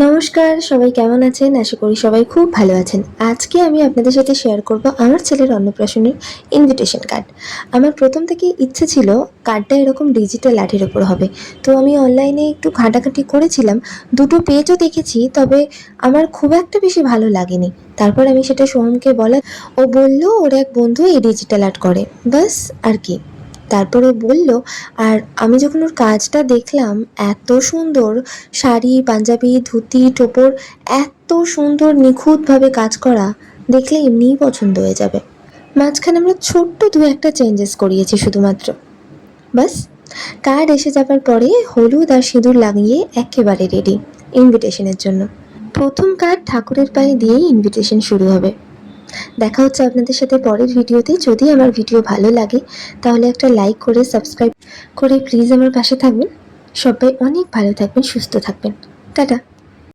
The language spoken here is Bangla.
নমস্কার, সবাই কেমন আছেন? আশা করি সবাই খুব ভালো আছেন। আজকে আমি আপনাদের সাথে শেয়ার করব আমার ছেলের অন্নপ্রাশনের ইনভিটেশন কার্ড। আমার ১ম থেকেই ইচ্ছে ছিল কার্ডটা এরকম ডিজিটাল আর্টের ওপর হবে। তো আমি অনলাইনে একটু ঘাঁটাঘাঁটি করেছিলাম। ২ টো পেজও দেখেছি, তবে আমার খুব একটা বেশি ভালো লাগেনি। তারপর আমি সেটা সোহমকে বলা, ও বলল ওর এক বন্ধু এই ডিজিটাল আর্ট করে। ব্যাস আর কি। তারপর ও বলল, আর আমি যখন ওর কাজটা দেখলাম, এত সুন্দর শাড়ি, পাঞ্জাবি, ধুতি, টোপর, এত সুন্দর নিখুঁতভাবে কাজ করা, দেখলে এমনিই পছন্দ হয়ে যাবে। মাঝখানে আমরা ছোট্ট ২-১টা চেঞ্জেস করিয়েছি শুধুমাত্র। ব্যাস, কার্ড এসে যাবার পরে হলুদ আর সিঁদুর লাগিয়ে একেবারে রেডি ইনভিটেশনের জন্য। ১ম কার্ড ঠাকুরের পায়ে দিয়েই ইনভিটেশন শুরু হবে। দেখা হচ্ছে আপনাদের সাথে পরের ভিডিওতে। যদি আমার ভিডিও ভালো লাগে তাহলে একটা লাইক করে সাবস্ক্রাইব করে প্লিজ আমার পাশে থাকবেন। সবাই অনেক ভালো থাকবেন, সুস্থ থাকবেন। টাটা।